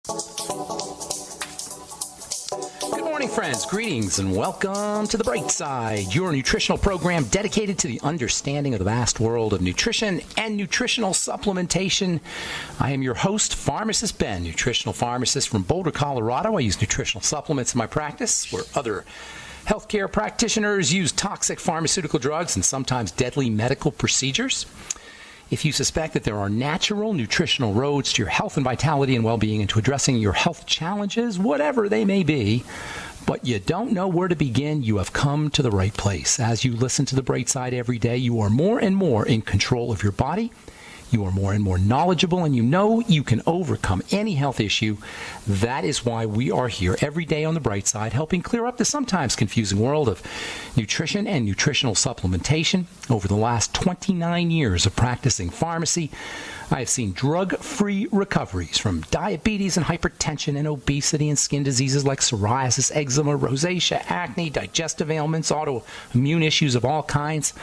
Good morning, friends. Greetings and welcome to The Bright Side, your nutritional program dedicated to the understanding of the vast world of nutrition and nutritional supplementation. I am your host, Pharmacist Ben, nutritional pharmacist from Boulder, Colorado. I use nutritional supplements in my practice where other healthcare practitioners use toxic pharmaceutical drugs and sometimes deadly medical procedures. If you suspect that there are natural nutritional roads to your health and vitality and well-being and to addressing your health challenges, whatever they may be, but you don't know where to begin, you have come to the right place. As you listen to The Bright Side every day, you are more and more in control of your body. You are more and more knowledgeable, and you know you can overcome any health issue. That is why we are here every day on The Bright Side, helping clear up the sometimes confusing world of nutrition and nutritional supplementation. Over the last 29 years of practicing pharmacy, I have seen drug-free recoveries from diabetes and hypertension and obesity and skin diseases like psoriasis, eczema, rosacea, acne, digestive ailments, autoimmune issues of all kinds.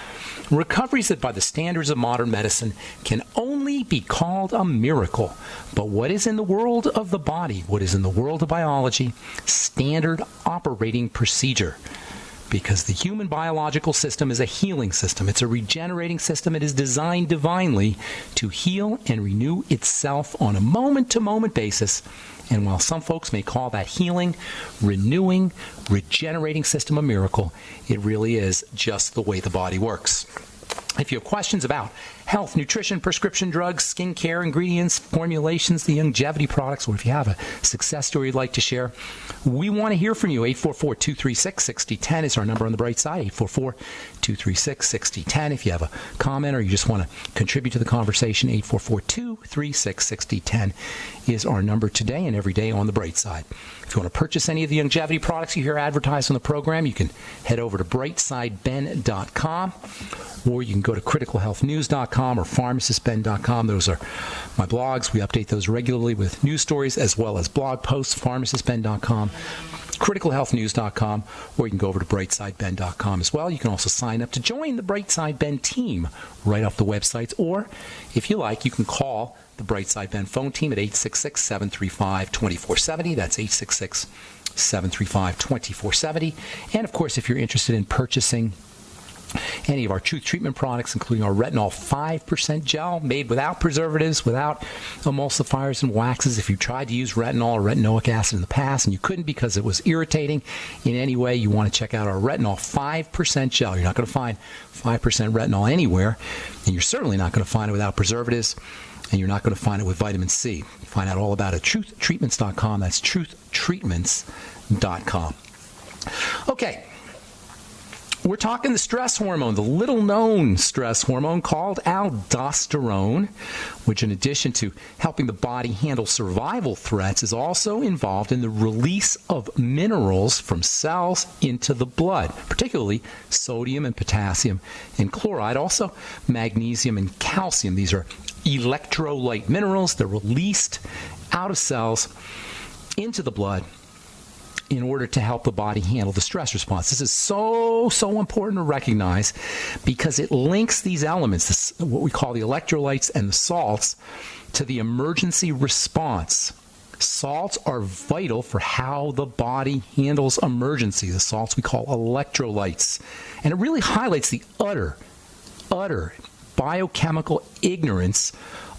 Recoveries that by the standards of modern medicine can only be called a miracle. But what is in the world of the body, what is in the world of biology, standard operating procedure. Because the human biological system is a healing system. It's a regenerating system. It is designed divinely to heal and renew itself on a moment-to-moment basis. And while some folks may call that healing, renewing, regenerating system a miracle, it really is just the way the body works. If you have questions about health, nutrition, prescription drugs, skincare, ingredients, formulations, the longevity products, or if you have a success story you'd like to share, we want to hear from you. 844-236-6010 is our number on The Bright Side, 844-236-6010. If you have a comment or you just want to contribute to the conversation, 844-236-6010 is our number today and every day on The Bright Side. If you want to purchase any of the longevity products you hear advertised on the program, you can head over to brightsideben.com, or you can go to criticalhealthnews.com or pharmacistben.com. Those are my blogs. We update those regularly with news stories as well as blog posts, pharmacistben.com, criticalhealthnews.com, or you can go over to brightsideben.com as well. You can also sign up to join the Brightside Ben team right off the websites, or if you like, you can call the Brightside Ben phone team at 866-735-2470. That's 866-735-2470. And of course, if you're interested in purchasing any of our Truth Treatment products, including our Retinol 5% gel made without preservatives, without emulsifiers and waxes. If you tried to use retinol or retinoic acid in the past and you couldn't because it was irritating in any way, you want to check out our Retinol 5% gel. You're not going to find 5% retinol anywhere, and you're certainly not going to find it without preservatives, and you're not going to find it with vitamin C. Find out all about it at truthtreatments.com. That's truthtreatments.com. Okay. We're talking the stress hormone, the little-known stress hormone called aldosterone, which in addition to helping the body handle survival threats is also involved in the release of minerals from cells into the blood, particularly sodium and potassium and chloride, also magnesium and calcium. These are electrolyte minerals. They're released out of cells into the blood in order to help the body handle the stress response. This is so important to recognize because it links these elements, what we call the electrolytes and the salts, to the emergency response. Salts are vital for how the body handles emergency. The salts we call electrolytes. And it really highlights the utter biochemical ignorance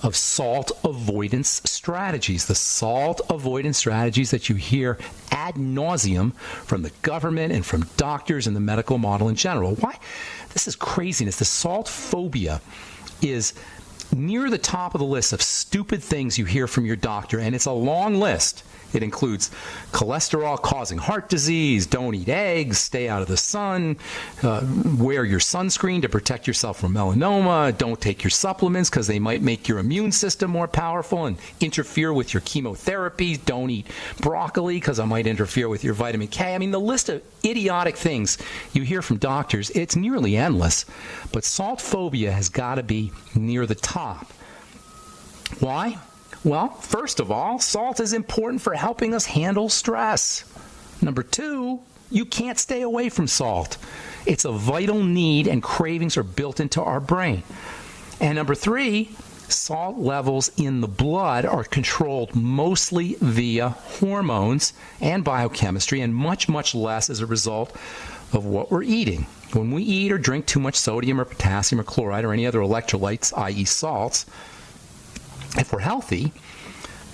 of salt avoidance strategies. The salt avoidance strategies that you hear ad nauseum from the government and from doctors and the medical model in general. Why? This is craziness. The salt phobia is near the top of the list of stupid things you hear from your doctor, and it's a long list. It includes cholesterol causing heart disease, don't eat eggs, stay out of the sun, wear your sunscreen to protect yourself from melanoma, don't take your supplements because they might make your immune system more powerful and interfere with your chemotherapy, don't eat broccoli because it might interfere with your vitamin K. I mean, the list of idiotic things you hear from doctors, it's nearly endless, but salt phobia has got to be near the top. Why? Well, first of all, salt is important for helping us handle stress. Number two, you can't stay away from salt. It's a vital need and cravings are built into our brain. And number three, Salt levels in the blood are controlled mostly via hormones and biochemistry, and much, much less as a result of what we're eating. When we eat or drink too much sodium or potassium or chloride or any other electrolytes, i.e. salts, if we're healthy,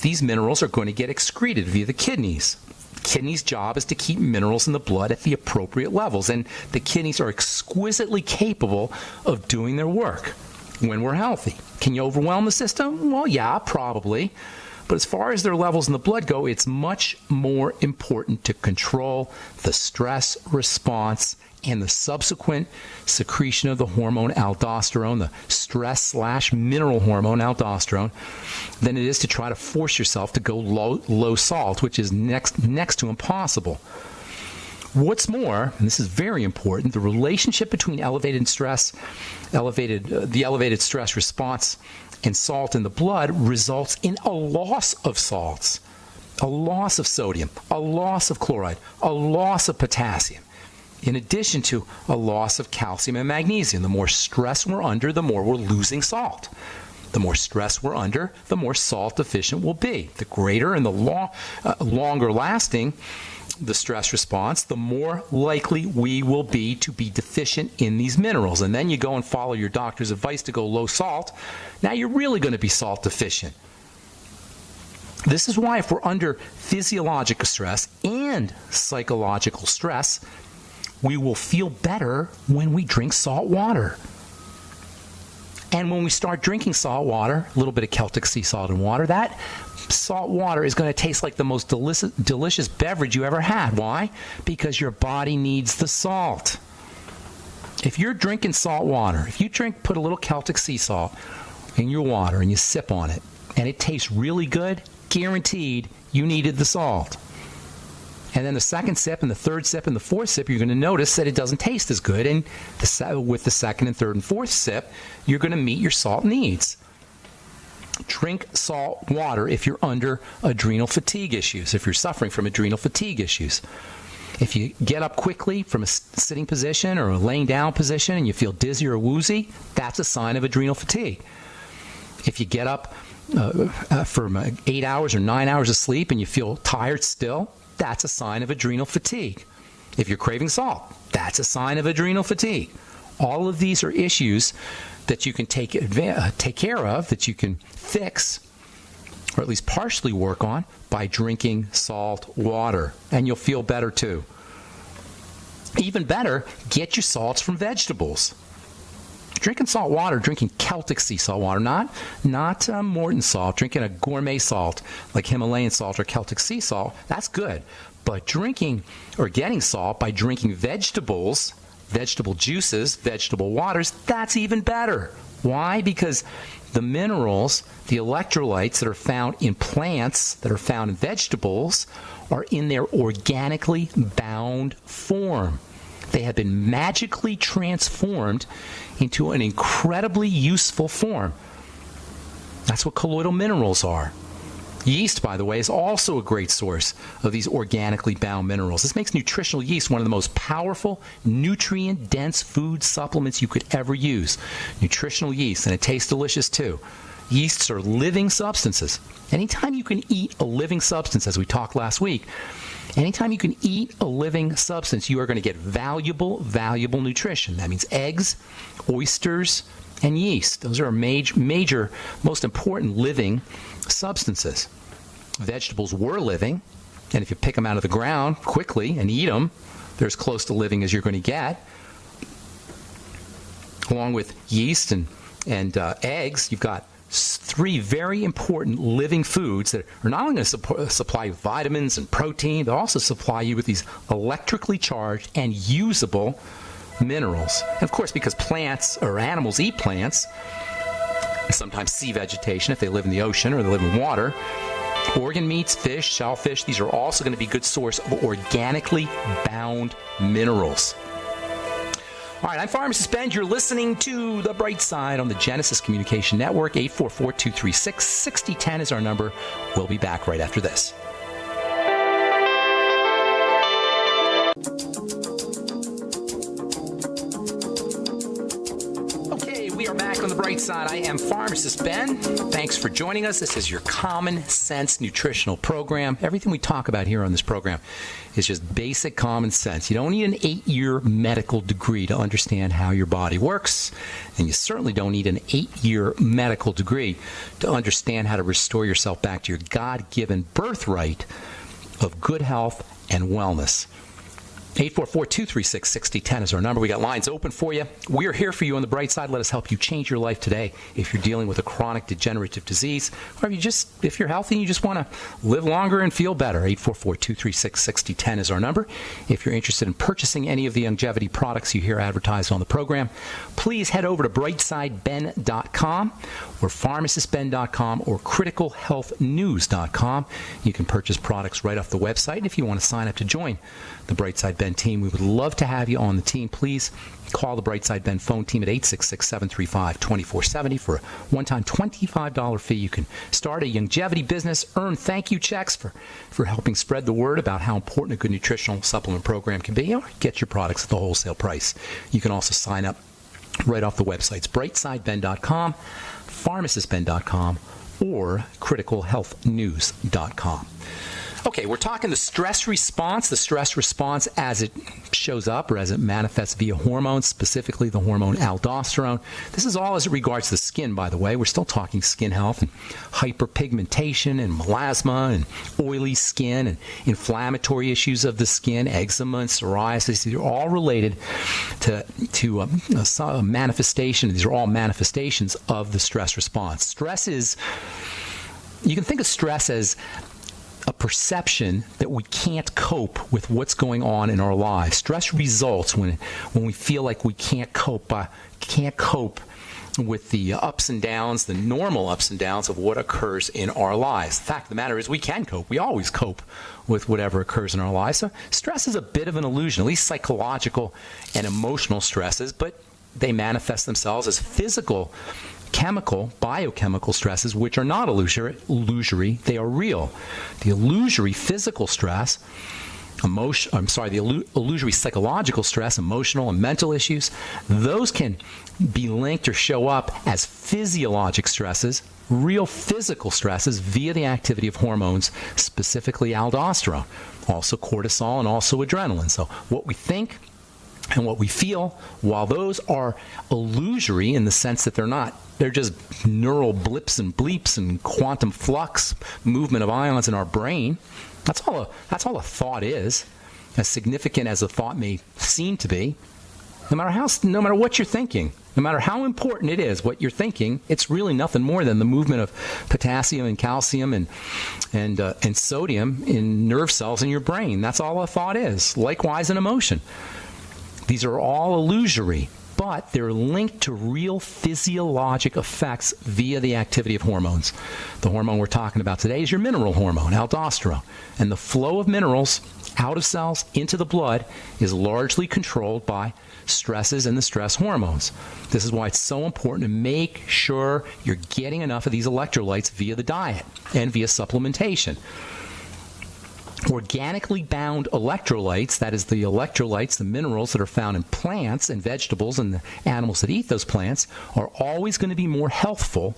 these minerals are going to get excreted via the kidneys. The kidney's job is to keep minerals in the blood at the appropriate levels, and the kidneys are exquisitely capable of doing their work when we're healthy. Can you overwhelm the system? Well, yeah, probably. But as far as their levels in the blood go, it's much more important to control the stress response and the subsequent secretion of the hormone aldosterone, the stress/mineral hormone aldosterone, than it is to try to force yourself to go low salt, which is next to impossible. What's more, and this is very important, the relationship between the elevated stress response and salt in the blood results in a loss of salts, a loss of sodium, a loss of chloride, a loss of potassium, in addition to a loss of calcium and magnesium. The more stress we're under, the more we're losing salt. The more stress we're under, the more salt deficient we'll be. The greater and the longer lasting the stress response, the more likely we will be to be deficient in these minerals. And then you go and follow your doctor's advice to go low salt. Now you're really going to be salt deficient. This is why if we're under physiological stress and psychological stress, we will feel better when we drink salt water. And when we start drinking salt water, a little bit of Celtic sea salt and water, that salt water is going to taste like the most delicious beverage you ever had. Why? Because your body needs the salt. If you're drinking salt water, if you put a little Celtic sea salt in your water and you sip on it, and it tastes really good, guaranteed you needed the salt. And then the second sip and the third sip and the fourth sip, you're going to notice that it doesn't taste as good. And with the second and third and fourth sip, you're going to meet your salt needs. Drink salt water if you're under adrenal fatigue issues, if you're suffering from adrenal fatigue issues. If you get up quickly from a sitting position or a laying down position and you feel dizzy or woozy, that's a sign of adrenal fatigue. If you get up from 8 hours or 9 hours of sleep and you feel tired still, that's a sign of adrenal fatigue. If you're craving salt, that's a sign of adrenal fatigue. All of these are issues that you can take care of, that you can fix, or at least partially work on, by drinking salt water. And you'll feel better too. Even better, get your salts from vegetables. Drinking salt water, drinking Celtic sea salt water, not Morton salt, drinking a gourmet salt like Himalayan salt or Celtic sea salt, that's good. But drinking or getting salt by drinking vegetables, vegetable juices, vegetable waters, that's even better. Why? Because the minerals, the electrolytes that are found in plants, that are found in vegetables, are in their organically bound form. They have been magically transformed into an incredibly useful form. That's what colloidal minerals are. Yeast, by the way, is also a great source of these organically bound minerals. This makes nutritional yeast one of the most powerful, nutrient-dense food supplements you could ever use. Nutritional yeast, and it tastes delicious too. Yeasts are living substances. Anytime you can eat a living substance, as we talked last week, anytime you can eat a living substance, you are going to get valuable nutrition. That means eggs, oysters, and yeast. Those are major, most important living substances. Vegetables were living, and if you pick them out of the ground quickly and eat them, they're as close to living as you're going to get. Along with yeast and eggs, you've got three very important living foods that are not only going to supply you vitamins and protein, they'll also supply you with these electrically charged and usable minerals. And of course, because plants or animals eat plants, sometimes sea vegetation if they live in the ocean or they live in water, organ meats, fish, shellfish, these are also going to be a good source of organically bound minerals. All right, I'm Pharmacist Ben. You're listening to The Bright Side on the Genesis Communication Network. 844-236-6010 is our number. We'll be back right after this. Okay, we are back on The the bright side. I am Pharmacist Ben. Thanks for joining us. This is your common sense nutritional program. Everything we talk about here on this program is just basic common sense. You don't need an 8-year medical degree to understand how your body works, and you certainly don't need an 8-year medical degree to understand how to restore yourself back to your God-given birthright of good health and wellness. 844-236-6010 is our number. We got lines open for you. We are here for you on the bright side. Let us help you change your life today if you're dealing with a chronic degenerative disease, or if you're healthy and you just want to live longer and feel better. 844-236-6010 is our number. If you're interested in purchasing any of the longevity products you hear advertised on the program, please head over to brightsideben.com or pharmacistben.com or criticalhealthnews.com. You can purchase products right off the website. If you want to sign up to join the Brightside Ben team, we would love to have you on the team. Please call the Brightside Ben phone team at 866-735-2470 for a one-time $25 fee. You can start a longevity business, earn thank you checks for helping spread the word about how important a good nutritional supplement program can be, or get your products at the wholesale price. You can also sign up right off the websites, brightsideben.com, pharmacistben.com, or criticalhealthnews.com. Okay, we're talking the stress response as it shows up or as it manifests via hormones, specifically the hormone aldosterone. This is all as it regards the skin, by the way. We're still talking skin health and hyperpigmentation and melasma and oily skin and inflammatory issues of the skin, eczema and psoriasis. These are all related to some manifestation. These are all manifestations of the stress response. You can think of stress as a perception that we can't cope with what's going on in our lives. Stress results when we feel like we can't cope with the ups and downs, the normal ups and downs of what occurs in our lives. The fact of the matter is we can cope. We always cope with whatever occurs in our lives. So stress is a bit of an illusion, at least psychological and emotional stresses, but they manifest themselves as physical, biochemical stresses, which are not illusory, they are real. The illusory physical stress, the illusory psychological stress, emotional and mental issues, those can be linked or show up as physiologic stresses, real physical stresses via the activity of hormones, specifically aldosterone, also cortisol and also adrenaline. So what we think and what we feel, while those are illusory in the sense that they're just neural blips and bleeps and quantum flux movement of ions in our brain. That's all a thought is, as significant as a thought may seem to be. No matter what you're thinking, no matter how important it is, what you're thinking, it's really nothing more than the movement of potassium and calcium and sodium in nerve cells in your brain. That's all a thought is. Likewise, an emotion. These are all illusory, but they're linked to real physiologic effects via the activity of hormones. The hormone we're talking about today is your mineral hormone, aldosterone. And the flow of minerals out of cells into the blood is largely controlled by stresses and the stress hormones. This is why it's so important to make sure you're getting enough of these electrolytes via the diet and via supplementation. Organically bound electrolytes, that is the electrolytes, the minerals that are found in plants and vegetables and the animals that eat those plants, are always going to be more healthful,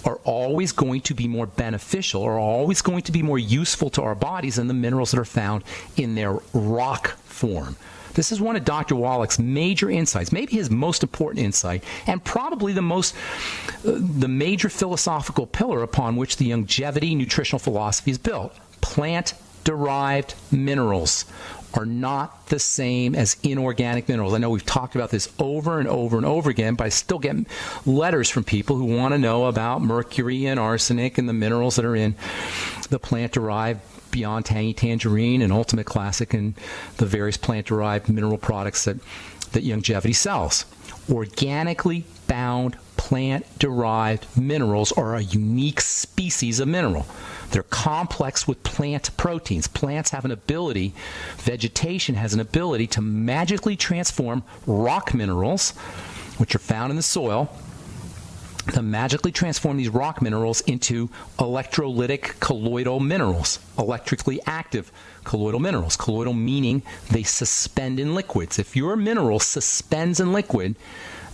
are always going to be more beneficial, are always going to be more useful to our bodies than the minerals that are found in their rock form. This is one of Dr. Wallach's major insights, maybe his most important insight, and probably the major philosophical pillar upon which the longevity nutritional philosophy is built. Plant-derived minerals are not the same as inorganic minerals. I know we've talked about this over and over and over again, but I still get letters from people who want to know about mercury and arsenic and the minerals that are in the plant-derived Beyond Tangy Tangerine and Ultimate Classic and the various plant-derived mineral products that longevity sells. Organically bound plant-derived minerals are a unique species of mineral. They're complex with plant proteins. Plants have an ability, vegetation has an ability to magically transform rock minerals, which are found in the soil, to magically transform these rock minerals into electrolytic colloidal minerals, electrically active colloidal minerals. Colloidal meaning they suspend in liquids. If your mineral suspends in liquid,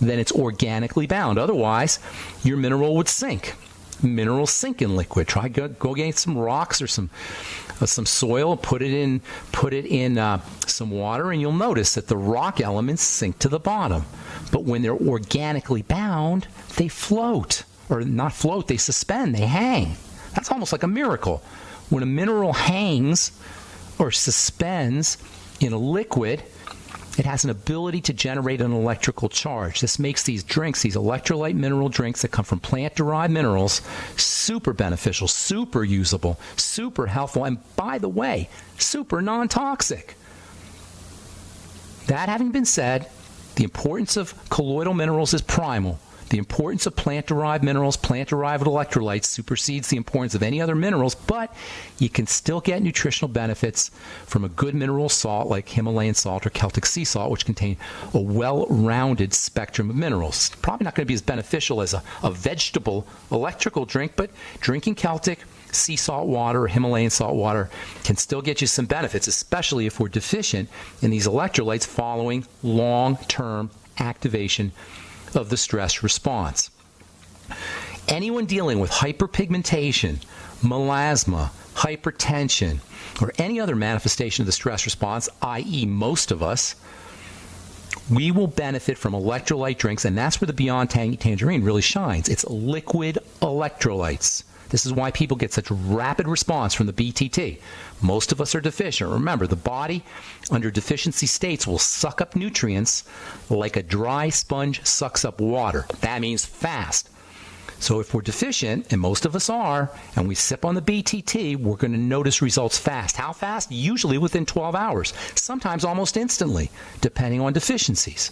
then it's organically bound. Otherwise, your mineral would sink. Minerals sink in liquid. Try go get some rocks or some soil, put it in some water, and you'll notice that the rock elements sink to the bottom. But when they're organically bound, they float. Or not float, they suspend, they hang. That's almost like a miracle. When a mineral hangs or suspends in a liquid, it has an ability to generate an electrical charge. This makes these drinks, these electrolyte mineral drinks that come from plant-derived minerals, super beneficial, super usable, super helpful, and by the way, super non-toxic. That having been said, the importance of colloidal minerals is primal. The importance of plant-derived minerals, plant-derived electrolytes supersedes the importance of any other minerals, but you can still get nutritional benefits from a good mineral salt like Himalayan salt or Celtic sea salt, which contain a well-rounded spectrum of minerals. It's probably not going to be as beneficial as a vegetable electrical drink, but drinking Celtic sea salt water or Himalayan salt water can still get you some benefits, especially if we're deficient in these electrolytes following long-term activation of the stress response. Anyone dealing with hyperpigmentation, melasma, hypertension, or any other manifestation of the stress response, i.e. most of us, we will benefit from electrolyte drinks, and that's where the Beyond Tangerine really shines. It's liquid electrolytes. This is why people get such rapid response from the BTT. Most of us are deficient. Remember, the body under deficiency states will suck up nutrients like a dry sponge sucks up water. That means fast. So if we're deficient, and most of us are, and we sip on the BTT, we're going to notice results fast. How fast? Usually within 12 hours. Sometimes almost instantly, depending on deficiencies.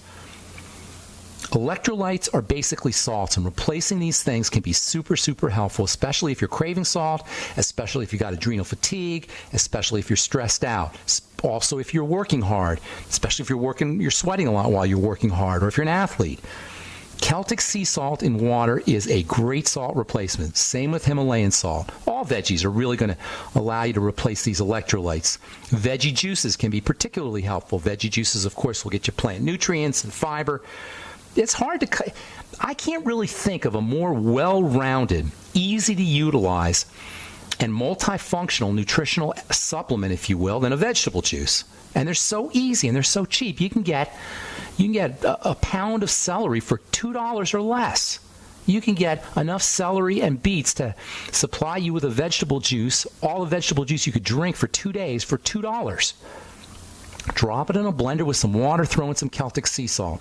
Electrolytes are basically salts, and replacing these things can be super, super helpful, especially if you're craving salt, especially if you've got adrenal fatigue, especially if you're stressed out. Also, if you're working hard, especially if you're sweating a lot while you're working hard, or if you're an athlete. Celtic sea salt in water is a great salt replacement. Same with Himalayan salt. All veggies are really going to allow you to replace these electrolytes. Veggie juices can be particularly helpful. Veggie juices, of course, will get you plant nutrients and fiber. It's hard to, I can't really think of a more well-rounded, easy to utilize, and multifunctional nutritional supplement, if you will, than a vegetable juice. And they're so easy and they're so cheap. You can get a pound of celery for $2 or less. You can get enough celery and beets to supply you with a vegetable juice, all the vegetable juice you could drink for 2 days for $2. Drop it in a blender with some water, throw in some Celtic sea salt.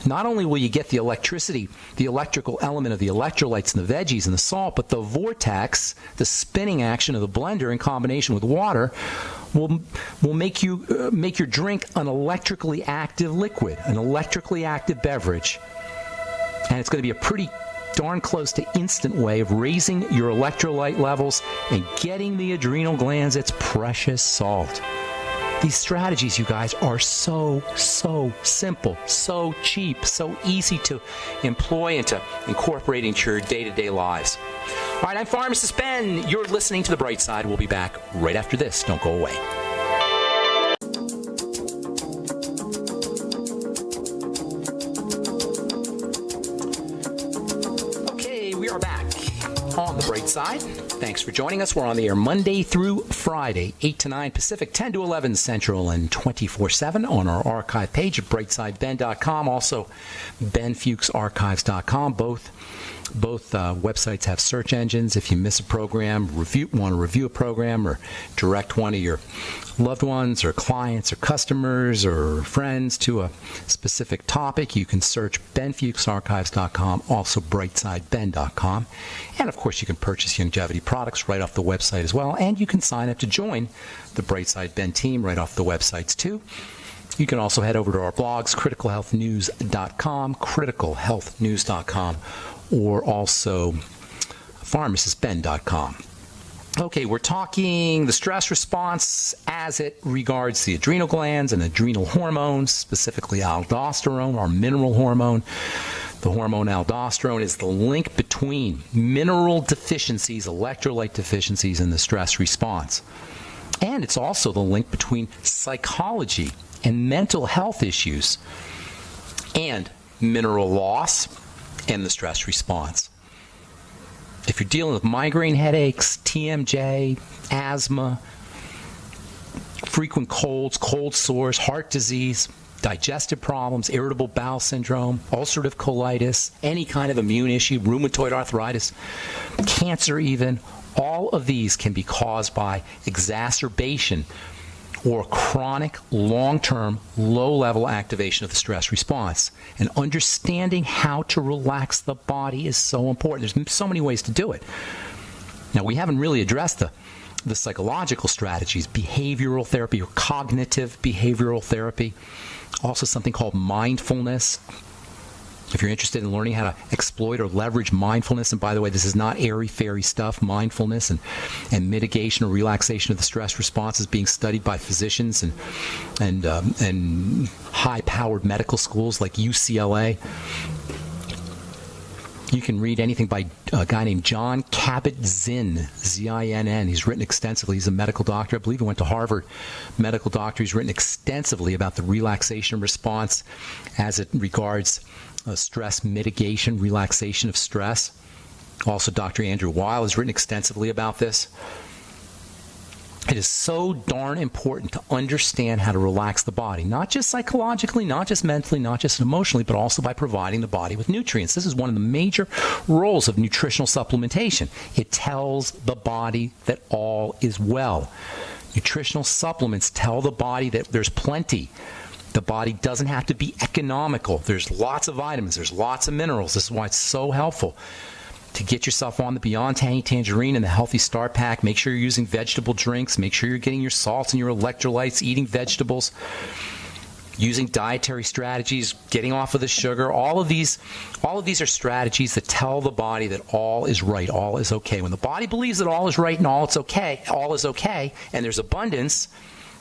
Not only will you get the electricity, the electrical element of the electrolytes and the veggies and the salt, but the vortex, the spinning action of the blender in combination with water, will make your drink an electrically active liquid, an electrically active beverage. And it's going to be a pretty darn close to instant way of raising your electrolyte levels and getting the adrenal glands its precious salt. These strategies, you guys, are so simple, so cheap, so easy to employ and to incorporate into your day-to-day lives. All right, I'm Pharmacist Ben. You're listening to The Bright Side. We'll be back right after this. Don't go away. Okay, we are back on The Bright Side. Thanks for joining us. We're on the air Monday through Friday, 8 to 9 Pacific, 10 to 11 Central, and 24/7 on our archive page at brightsideben.com. Also, benfuchsarchives.com. Both websites have search engines. If you miss a program, want to review a program, or direct one of your loved ones or clients or customers or friends to a specific topic, you can search benfuchsarchives.com, also brightsideben.com. And, of course, you can purchase longevity products right off the website as well, and you can sign up to join the Brightside Ben team right off the websites, too. You can also head over to our blogs, criticalhealthnews.com, or also pharmacistben.com. Okay, we're talking the stress response as it regards the adrenal glands and adrenal hormones, specifically aldosterone, our mineral hormone. The hormone aldosterone is the link between mineral deficiencies, electrolyte deficiencies, and the stress response. And it's also the link between psychology and mental health issues and mineral loss, and the stress response. If you're dealing with migraine headaches, TMJ, asthma, frequent colds, cold sores, heart disease, digestive problems, irritable bowel syndrome, ulcerative colitis, any kind of immune issue, rheumatoid arthritis, cancer even, all of these can be caused by exacerbation or chronic, long-term, low-level activation of the stress response. And understanding how to relax the body is so important. There's so many ways to do it. Now, we haven't really addressed the psychological strategies, behavioral therapy or cognitive behavioral therapy, also something called mindfulness. If you're interested in learning how to exploit or leverage mindfulness, and by the way, this is not airy-fairy stuff, mindfulness and mitigation or relaxation of the stress response is being studied by physicians and high-powered medical schools like UCLA. You can read anything by a guy named John Kabat-Zinn, Z-I-N-N. He's written extensively. He's a medical doctor. I believe he went to Harvard, medical doctor. He's written extensively about the relaxation response as it regards stress mitigation, relaxation of stress. Also, Dr. Andrew Weil has written extensively about this. It is so darn important to understand how to relax the body, not just psychologically, not just mentally, not just emotionally, but also by providing the body with nutrients. This is one of the major roles of nutritional supplementation. It tells the body that all is well. Nutritional supplements tell the body that there's plenty. The body doesn't have to be economical. There's lots of vitamins. There's lots of minerals. This is why it's so helpful to get yourself on the Beyond Tangy Tangerine and the Healthy Start Pack. Make sure you're using vegetable drinks. Make sure you're getting your salts and your electrolytes, eating vegetables, using dietary strategies, getting off of the sugar. All of these are strategies that tell the body that all is right, all is okay. When the body believes that all is right and all is okay, and there's abundance,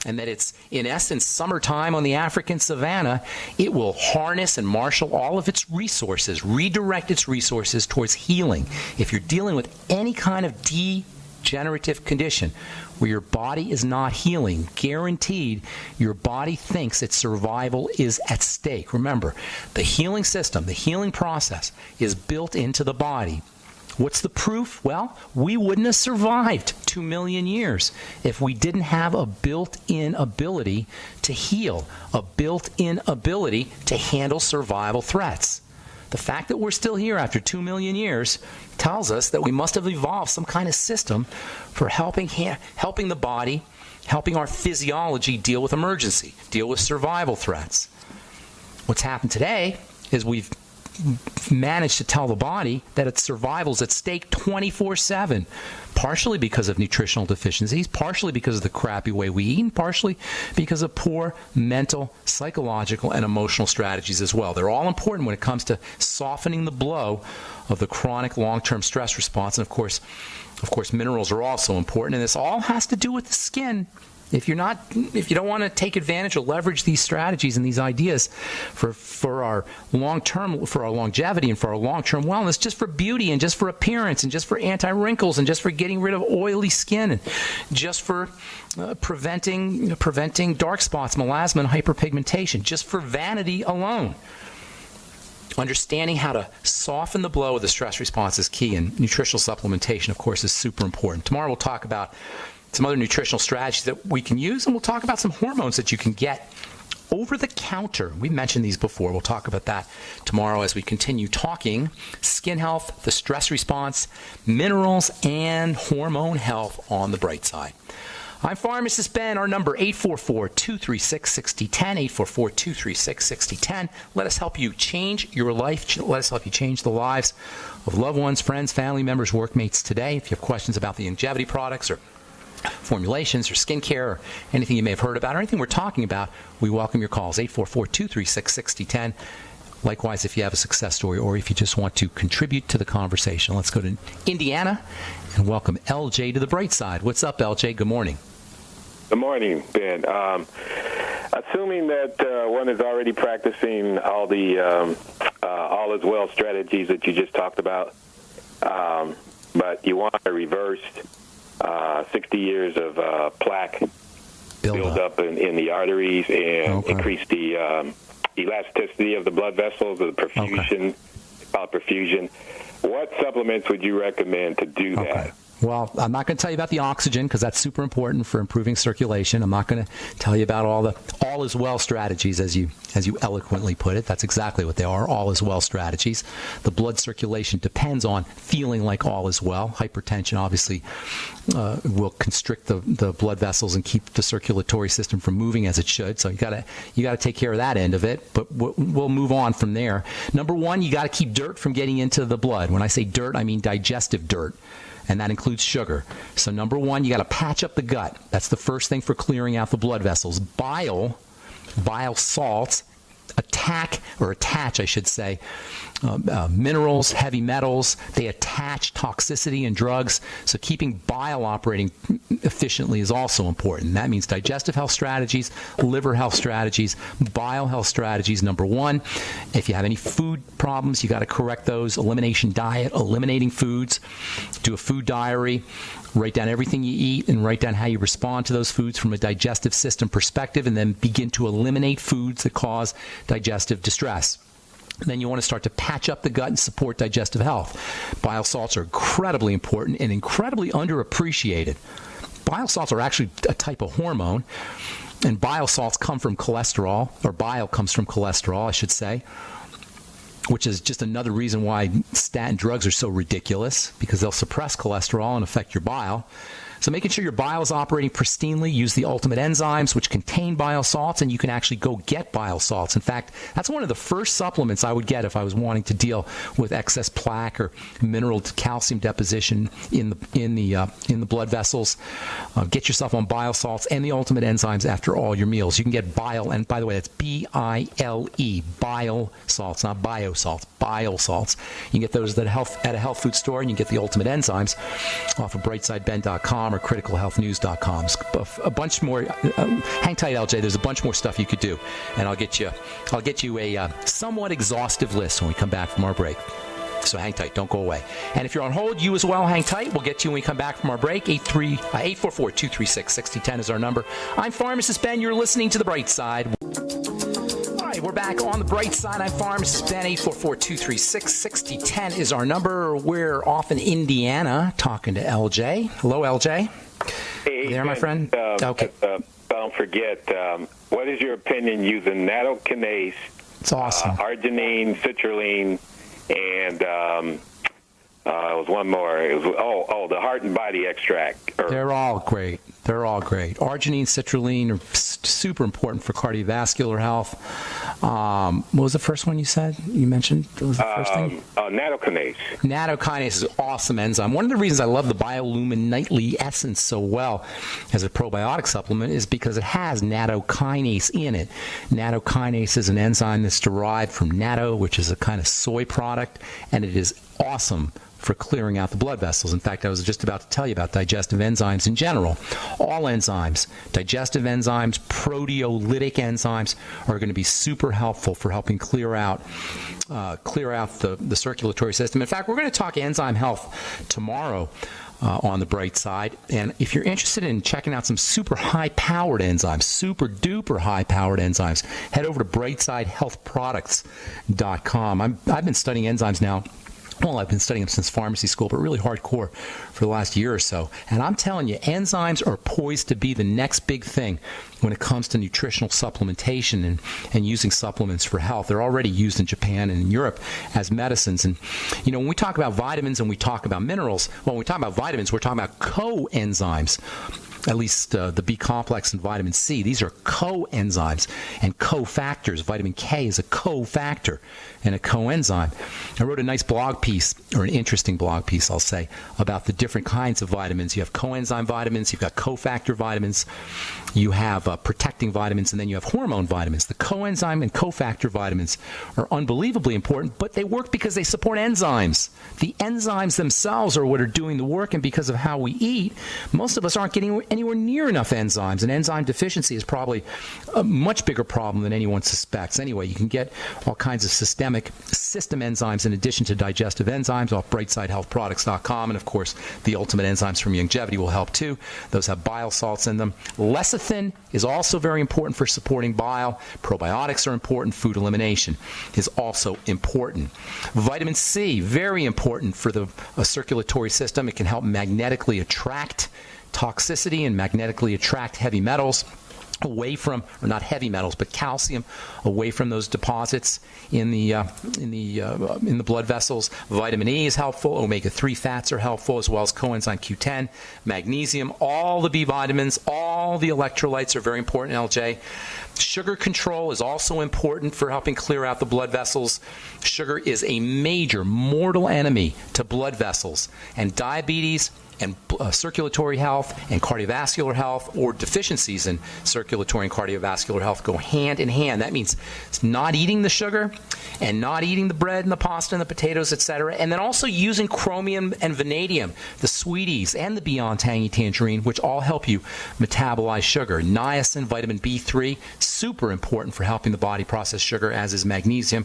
and that it's, in essence, summertime on the African savanna, it will harness and marshal all of its resources, redirect its resources towards healing. If you're dealing with any kind of degenerative condition where your body is not healing, guaranteed your body thinks its survival is at stake. Remember, the healing system, the healing process is built into the body. What's the proof? Well, we wouldn't have survived 2 million years if we didn't have a built-in ability to heal, a built-in ability to handle survival threats. The fact that we're still here after 2 million years tells us that we must have evolved some kind of system for helping the body, helping our physiology deal with emergency, deal with survival threats. What's happened today is we've managed to tell the body that its survival is at stake 24/7, partially because of nutritional deficiencies, partially because of the crappy way we eat, and partially because of poor mental, psychological, and emotional strategies as well. They're all important when it comes to softening the blow of the chronic long-term stress response. And of course, minerals are also important, and this all has to do with the skin. If you don't want to take advantage or leverage these strategies and these ideas for our long-term, for our longevity and for our long-term wellness, just for beauty and just for appearance and just for anti-wrinkles and just for getting rid of oily skin and just for preventing dark spots, melasma, and hyperpigmentation, just for vanity alone. Understanding how to soften the blow of the stress response is key, and nutritional supplementation, of course, is super important. Tomorrow we'll talk about some other nutritional strategies that we can use, and we'll talk about some hormones that you can get over the counter. We mentioned these before. We'll talk about that tomorrow as we continue talking skin health, the stress response, minerals, and hormone health on the bright side. I'm Pharmacist Ben. Our number, 844-236-6010, 844-236-6010. Let us help you change your life. Let us help you change the lives of loved ones, friends, family members, workmates today. If you have questions about the longevity products or formulations or skincare or anything you may have heard about or anything we're talking about, we welcome your calls, 844-236-6010. Likewise, if you have a success story or if you just want to contribute to the conversation. Let's go to Indiana and welcome LJ to the bright side. What's up, LJ? Good morning. Good morning, Ben. Assuming that one is already practicing all the all is well strategies that you just talked about, but you want to reverse 60 years of plaque build up in the arteries and increase the elasticity of the blood vessels, or the perfusion, perfusion. What supplements would you recommend to do that? Okay. Well, I'm not going to tell you about the oxygen because that's super important for improving circulation. I'm not going to tell you about all is well strategies, as you eloquently put it. That's exactly what they are, all is well strategies. The blood circulation depends on feeling like all is well. Hypertension obviously will constrict the blood vessels and keep the circulatory system from moving as it should. So you got to take care of that end of it. But we'll move on from there. Number one, you got to keep dirt from getting into the blood. When I say dirt, I mean digestive dirt. And that includes sugar. So number one, you got to patch up the gut. That's the first thing for clearing out the blood vessels. Bile salts attach, I should say, minerals, heavy metals. They attach toxicity in drugs. So keeping bile operating efficiently is also important. That means digestive health strategies, liver health strategies, bile health strategies. Number one, if you have any food problems, you got to correct those. Elimination diet, eliminating foods. Do a food diary. Write down everything you eat and write down how you respond to those foods from a digestive system perspective, and then begin to eliminate foods that cause digestive distress. Then you want to start to patch up the gut and support digestive health. Bile salts are incredibly important and incredibly underappreciated. Bile salts are actually a type of hormone, and bile salts come from cholesterol, or bile comes from cholesterol, I should say, which is just another reason why statin drugs are so ridiculous, because they'll suppress cholesterol and affect your bile. So making sure your bile is operating pristinely, use the ultimate enzymes, which contain bile salts, and you can actually go get bile salts. In fact, that's one of the first supplements I would get if I was wanting to deal with excess plaque or mineral calcium deposition in the blood vessels. Get yourself on bile salts and the ultimate enzymes after all your meals. You can get bile, and by the way, that's B-I-L-E, bile salts, not bio salts, bile salts. You can get those at a health food store, and you can get the ultimate enzymes off of brightsideben.com or criticalhealthnews.com. A bunch more. Hang tight, LJ. There's a bunch more stuff you could do, and I'll get you a somewhat exhaustive list when we come back from our break. So hang tight. Don't go away. And if you're on hold, you as well, hang tight. We'll get to you when we come back from our break. 844-236-6010 is our number. I'm Pharmacist Ben. You're listening to The Bright Side. All right, we're back on The Bright Side. I'm Pharmacist Ben. 844-236-6010 is our number. We're off in Indiana talking to LJ. Hello, LJ. Hey, there, my friend? Okay. Don't forget, what is your opinion using nattokinase, it's awesome. arginine, citrulline, and it was one more. It was the heart and body extract. They're all great. Arginine, citrulline are super important for cardiovascular health. What was the first one you said? You mentioned? What was the first thing? Nattokinase. Nattokinase is an awesome enzyme. One of the reasons I love the BioLumin Nightly Essence so well as a probiotic supplement is because it has nattokinase in it. Nattokinase is an enzyme that's derived from natto, which is a kind of soy product, and it is awesome for clearing out the blood vessels. In fact, I was just about to tell you about digestive enzymes in general. All enzymes, digestive enzymes, proteolytic enzymes, are going to be super helpful for helping clear out the circulatory system. In fact, we're going to talk enzyme health tomorrow on The Bright Side. And if you're interested in checking out some super high-powered enzymes, super duper high-powered enzymes, head over to brightsidehealthproducts.com. I've been studying enzymes now. Well, I've been studying them since pharmacy school, but really hardcore for the last year or so. And I'm telling you, enzymes are poised to be the next big thing when it comes to nutritional supplementation and using supplements for health. They're already used in Japan and in Europe as medicines. And, when we talk about vitamins and we talk about minerals, well, when we talk about vitamins, we're talking about coenzymes. At least the B complex and vitamin C. These are coenzymes and cofactors. Vitamin K is a cofactor and a coenzyme. I wrote a nice blog piece, or an interesting blog piece, I'll say, about the different kinds of vitamins. You have coenzyme vitamins, you've got cofactor vitamins, you have protecting vitamins, and then you have hormone vitamins. The coenzyme and cofactor vitamins are unbelievably important, but they work because they support enzymes. The enzymes themselves are what are doing the work, and because of how we eat, most of us aren't getting anywhere near enough enzymes. And enzyme deficiency is probably a much bigger problem than anyone suspects. Anyway, you can get all kinds of system enzymes in addition to digestive enzymes off brightsidehealthproducts.com. And, of course, the ultimate enzymes from Youngevity will help, too. Those have bile salts in them. Lecithin is also very important for supporting bile. Probiotics are important. Food elimination is also important. Vitamin C, very important for the circulatory system. It can help magnetically attract toxicity and magnetically attract heavy metals away from, or not heavy metals, but calcium away from those deposits in the blood vessels. Vitamin E is helpful. Omega-3 fats are helpful, as well as coenzyme Q10, magnesium, all the B vitamins, all the electrolytes are very important, LJ. Sugar control is also important for helping clear out the blood vessels. Sugar is a major mortal enemy to blood vessels, and diabetes and circulatory health and cardiovascular health, or deficiencies in circulatory and cardiovascular health, go hand in hand. That means it's not eating the sugar and not eating the bread and the pasta and the potatoes, etc. And then also using chromium and vanadium, the sweeties and the Beyond Tangy Tangerine, which all help you metabolize sugar. Niacin, vitamin B3, super important for helping the body process sugar, as is magnesium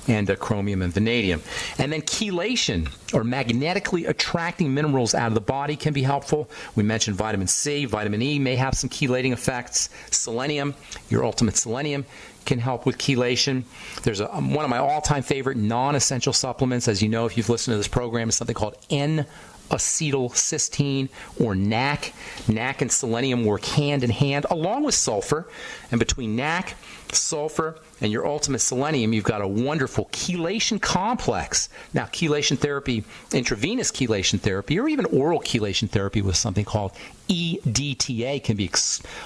and chromium and vanadium. And then chelation, or magnetically attracting minerals out of the body, can be helpful. We mentioned vitamin C. Vitamin E may have some chelating effects. Selenium, your ultimate selenium, can help with chelation. There's one of my all-time favorite non-essential supplements, as you know if you've listened to this program, is something called N-acetylcysteine, or NAC. NAC and selenium work hand in hand, along with sulfur. And between NAC, sulfur, and your ultimate selenium, you've got a wonderful chelation complex. Now, chelation therapy, intravenous chelation therapy, or even oral chelation therapy with something called EDTA can be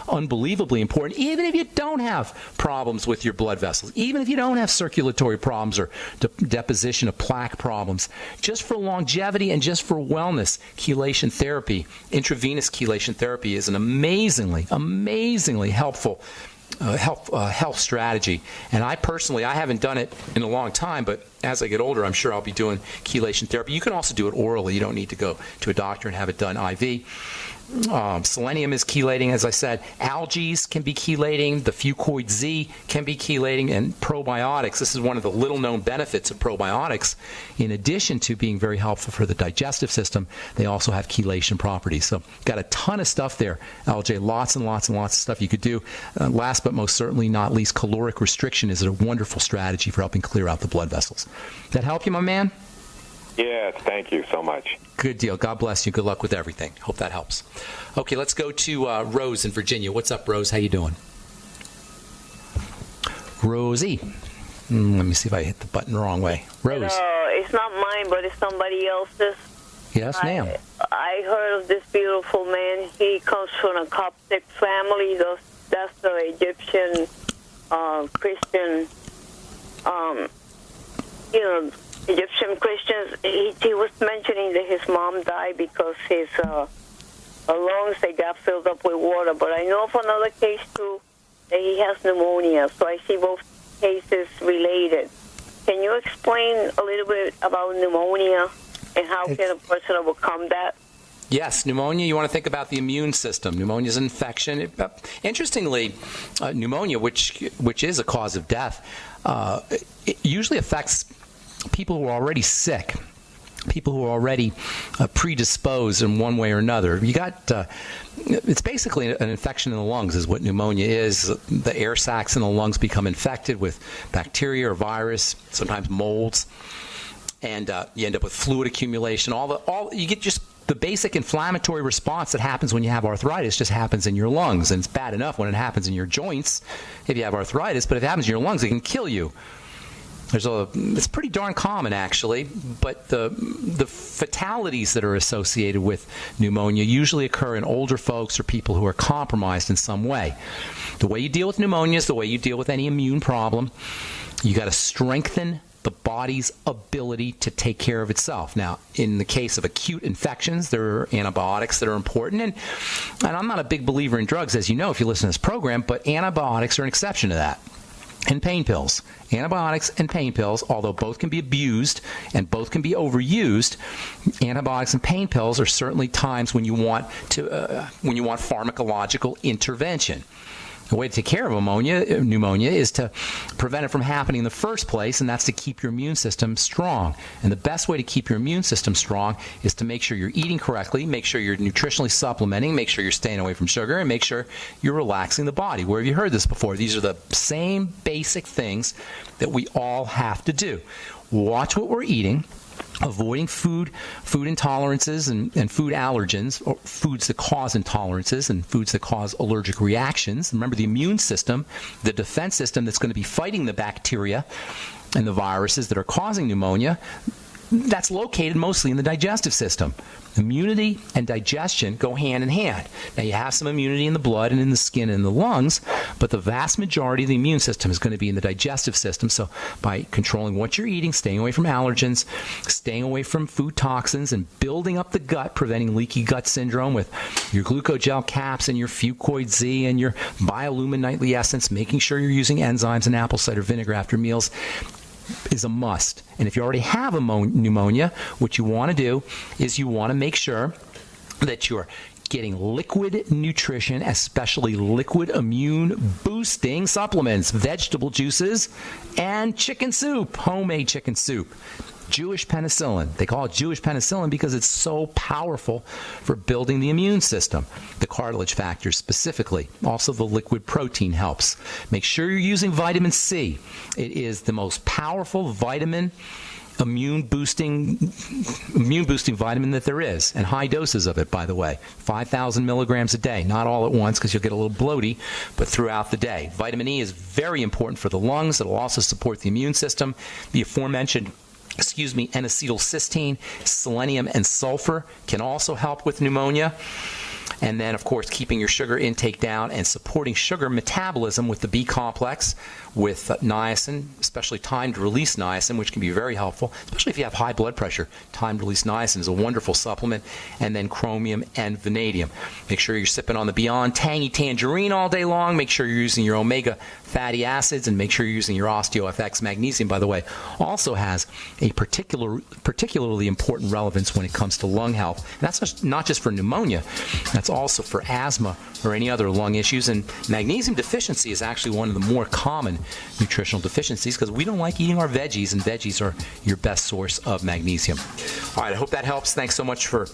unbelievably important, even if you don't have problems with your blood vessels, even if you don't have circulatory problems or deposition of plaque problems. Just for longevity and just for wellness, chelation therapy, intravenous chelation therapy, is an amazingly helpful health strategy. And I personally, I haven't done it in a long time, but as I get older, I'm sure I'll be doing chelation therapy. You can also do it orally. You don't need to go to a doctor and have it done IV. Selenium is chelating, as I said. Algae can be chelating. The Fucoid Z can be chelating. And probiotics, this is one of the little-known benefits of probiotics. In addition to being very helpful for the digestive system, they also have chelation properties. So got a ton of stuff there, LJ. Lots and lots and lots of stuff you could do. Last but most certainly not least, caloric restriction is a wonderful strategy for helping clear out the blood vessels. Does that help you, my man? Yes, thank you so much. Good deal. God bless you. Good luck with everything. Hope that helps. Okay, let's go to Rose in Virginia. What's up, Rose? How you doing? Rosie. Let me see if I hit the button the wrong way. Rose. It's not mine, but it's somebody else's. Yes, ma'am. I heard of this beautiful man. He comes from a Coptic family. That's the Egyptian Christian, Egyptian Christians. He was mentioning that his mom died because his lungs, they got filled up with water. But I know of another case, too, that he has pneumonia. So I see both cases related. Can you explain a little bit about pneumonia and how can a person overcome that? Yes, pneumonia, you want to think about the immune system. Pneumonia is an infection. Interestingly, pneumonia, which is a cause of death, it usually affects people who are already sick, people who are already predisposed in one way or another. You got it's basically an infection in the lungs is what pneumonia is. The air sacs in the lungs become infected with bacteria or virus, sometimes molds, and you end up with fluid accumulation. You get just the basic inflammatory response that happens when you have arthritis just happens in your lungs, and it's bad enough when it happens in your joints if you have arthritis, but if it happens in your lungs, it can kill you. It's pretty darn common, actually, but the fatalities that are associated with pneumonia usually occur in older folks or people who are compromised in some way. The way you deal with pneumonia is the way you deal with any immune problem. You got to strengthen the body's ability to take care of itself. Now, in the case of acute infections, there are antibiotics that are important, and I'm not a big believer in drugs, as you know, if you listen to this program, but antibiotics are an exception to that. and pain pills. Antibiotics and pain pills, although both can be abused and both can be overused, antibiotics and pain pills are certainly times when you want pharmacological intervention. The way to take care of pneumonia is to prevent it from happening in the first place, and that's to keep your immune system strong. And the best way to keep your immune system strong is to make sure you're eating correctly, make sure you're nutritionally supplementing, make sure you're staying away from sugar, and make sure you're relaxing the body. Where have you heard this before? These are the same basic things that we all have to do. Watch what we're eating. Avoiding food intolerances and food allergens, or foods that cause intolerances and foods that cause allergic reactions. Remember, the immune system, the defense system that's going to be fighting the bacteria and the viruses that are causing pneumonia, that's located mostly in the digestive system. Immunity and digestion go hand in hand. Now, you have some immunity in the blood and in the skin and in the lungs, but the vast majority of the immune system is going to be in the digestive system. So by controlling what you're eating, staying away from allergens, staying away from food toxins, and building up the gut, preventing leaky gut syndrome with your glucogel caps and your Fucoid Z and your Biolumin Nightly Essence, making sure you're using enzymes and apple cider vinegar after meals, is a must. And if you already have pneumonia, what you want to do is you want to make sure that you're getting liquid nutrition, especially liquid immune boosting supplements, vegetable juices, and chicken soup, homemade chicken soup. Jewish penicillin. They call it Jewish penicillin because it's so powerful for building the immune system. The cartilage factors specifically. Also, the liquid protein helps. Make sure you're using vitamin C. It is the most powerful vitamin, immune boosting vitamin that there is, and high doses of it, by the way. 5,000 milligrams a day. Not all at once because you'll get a little bloaty, but throughout the day. Vitamin E is very important for the lungs. It'll also support the immune system. The aforementioned N-acetylcysteine, selenium, and sulfur can also help with pneumonia. And then, of course, keeping your sugar intake down and supporting sugar metabolism with the B complex, with niacin, especially timed-release niacin, which can be very helpful, especially if you have high blood pressure. Timed-release niacin is a wonderful supplement. And then chromium and vanadium. Make sure you're sipping on the Beyond Tangy Tangerine all day long. Make sure you're using your omega fatty acids, and make sure you're using your OsteoFX. Magnesium, by the way, also has a particularly important relevance when it comes to lung health. And that's not just for pneumonia. That's also for asthma or any other lung issues. And magnesium deficiency is actually one of the more common nutritional deficiencies because we don't like eating our veggies, and veggies are your best source of magnesium. All right, I hope that helps. Thanks so much for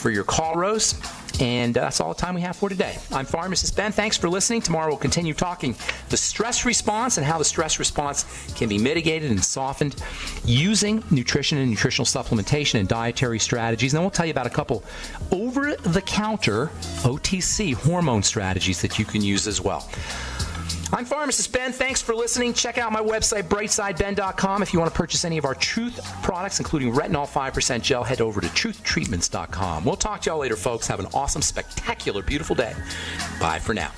your call, Rose. And that's all the time we have for today. I'm Pharmacist Ben. Thanks for listening. Tomorrow we'll continue talking the stress response and how the stress response can be mitigated and softened using nutrition and nutritional supplementation and dietary strategies. And then we'll tell you about a couple over-the-counter OTC hormone strategies that you can use as well. I'm Pharmacist Ben. Thanks for listening. Check out my website, brightsideben.com. If you want to purchase any of our Truth products, including Retinol 5% Gel, head over to truthtreatments.com. We'll talk to y'all later, folks. Have an awesome, spectacular, beautiful day. Bye for now.